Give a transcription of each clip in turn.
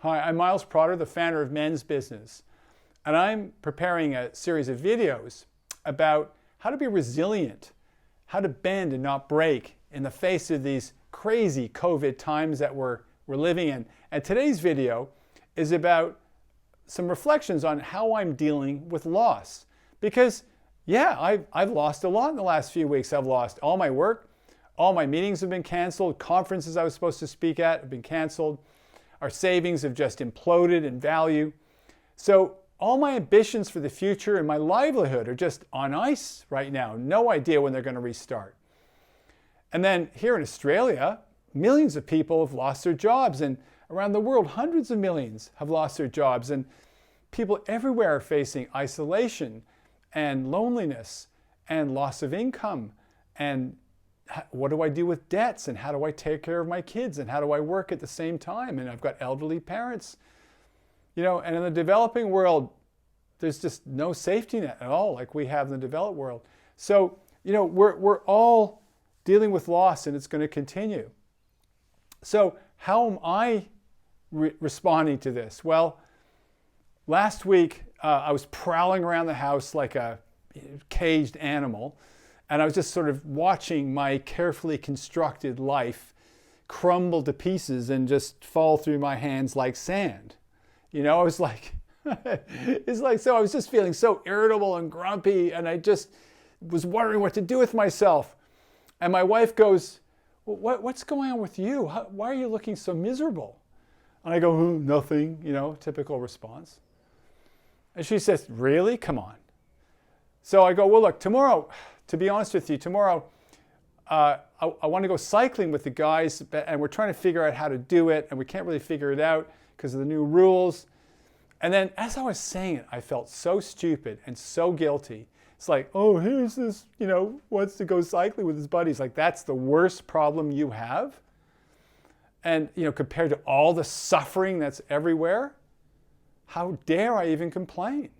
Hi, I'm Miles Protter, the founder of Men's Business, and I'm preparing a series of videos about how to be resilient, how to bend and not break in the face of these crazy COVID times that we're living in. And today's video is about some reflections on how I'm dealing with loss. Because, yeah, I've lost a lot in the last few weeks. I've lost all my work, all my meetings have been canceled, conferences I was supposed to speak at have been canceled. Our savings have just imploded in value. So all my ambitions for the future and my livelihood are just on ice right now. No idea when they're going to restart. And then here in Australia, millions of people have lost their jobs, and around the world, hundreds of millions have lost their jobs, and people everywhere are facing isolation and loneliness and loss of income. And what do I do with debts, and how do I take care of my kids, and how do I work at the same time? And I've got elderly parents, and in the developing world, there's just no safety net at all like we have in the developed world. So, we're all dealing with loss, and it's going to continue. So how am I responding to this? Well, last week I was prowling around the house like a caged animal, and I was just sort of watching my carefully constructed life crumble to pieces and just fall through my hands like sand. I was like, so I was just feeling so irritable and grumpy, and I just was wondering what to do with myself. And my wife goes, well, what's going on with you? Why are you looking so miserable? And I go, nothing, typical response. And she says, really? Come on. So I go, well, look, tomorrow, to be honest with you, tomorrow, I want to go cycling with the guys, and we're trying to figure out how to do it, and we can't really figure it out because of the new rules. And then as I was saying it, I felt so stupid and so guilty. It's like, oh, here's this, wants to go cycling with his buddies. Like, that's the worst problem you have. And, compared to all the suffering that's everywhere, how dare I even complain?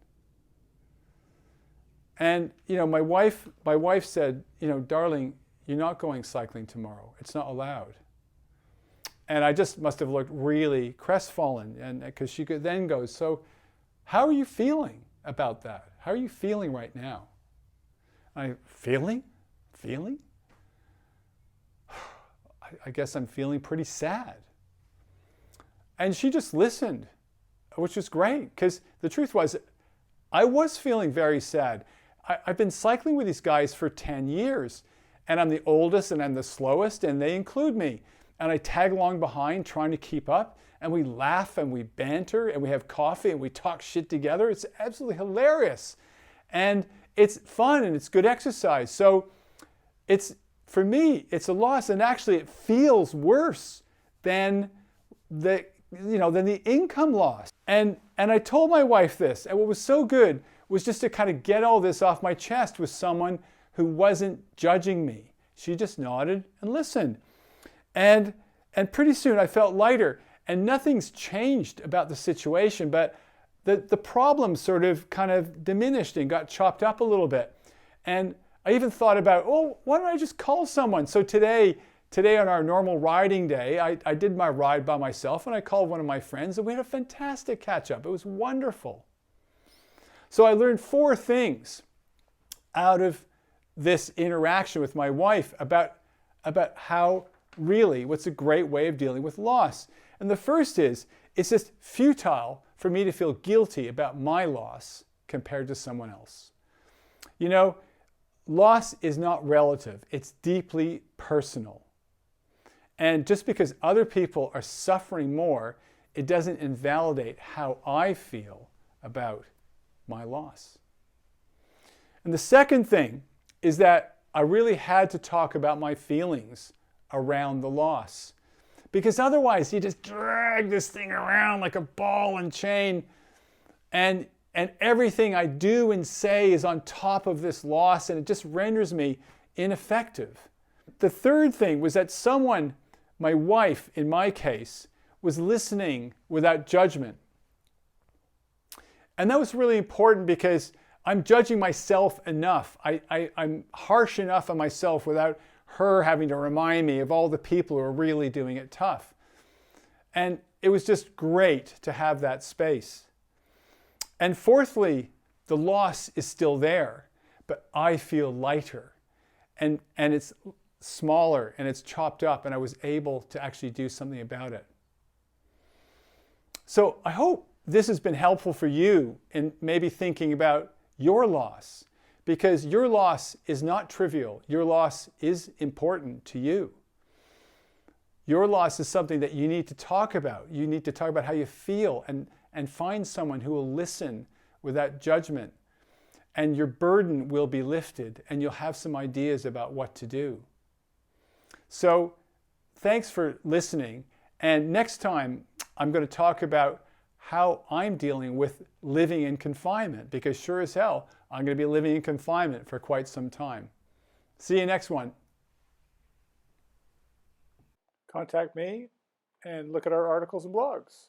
And, my wife said, darling, you're not going cycling tomorrow. It's not allowed. And I just must have looked really crestfallen, and because she then goes, so how are you feeling about that? How are you feeling right now? Feeling? I guess I'm feeling pretty sad. And she just listened, which was great, because the truth was, I was feeling very sad. I've been cycling with these guys for 10 years, and I'm the oldest and I'm the slowest, and they include me. And I tag along behind trying to keep up, and we laugh and we banter and we have coffee and we talk shit together. It's absolutely hilarious. And it's fun and it's good exercise. So for me, it's a loss, and actually it feels worse than the income loss. And I told my wife this, and what was so good was just to kind of get all this off my chest with someone who wasn't judging me. She just nodded and listened. And pretty soon I felt lighter, and nothing's changed about the situation, but the problem sort of kind of diminished and got chopped up a little bit. And I even thought about, why don't I just call someone? So today on our normal riding day, I did my ride by myself, and I called one of my friends, and we had a fantastic catch up. It was wonderful. So I learned 4 things out of this interaction with my wife about how really what's a great way of dealing with loss. And the first is, it's just futile for me to feel guilty about my loss compared to someone else. Loss is not relative. It's deeply personal. And just because other people are suffering more, it doesn't invalidate how I feel about my loss. And the second thing is that I really had to talk about my feelings around the loss. Because otherwise you just drag this thing around like a ball and chain, and everything I do and say is on top of this loss, and it just renders me ineffective. The third thing was that someone, my wife in my case, was listening without judgment. And that was really important because I'm judging myself enough. I'm harsh enough on myself without her having to remind me of all the people who are really doing it tough. And it was just great to have that space. And fourthly, the loss is still there, but I feel lighter, and it's smaller and it's chopped up, and I was able to actually do something about it. So I hope this has been helpful for you in maybe thinking about your loss, because your loss is not trivial. Your loss is important to you. Your loss is something that you need to talk about. You need to talk about how you feel and find someone who will listen without judgment. And your burden will be lifted, and you'll have some ideas about what to do. So thanks for listening. And next time, I'm going to talk about how I'm dealing with living in confinement, because sure as hell, I'm going to be living in confinement for quite some time. See you next one. Contact me and look at our articles and blogs.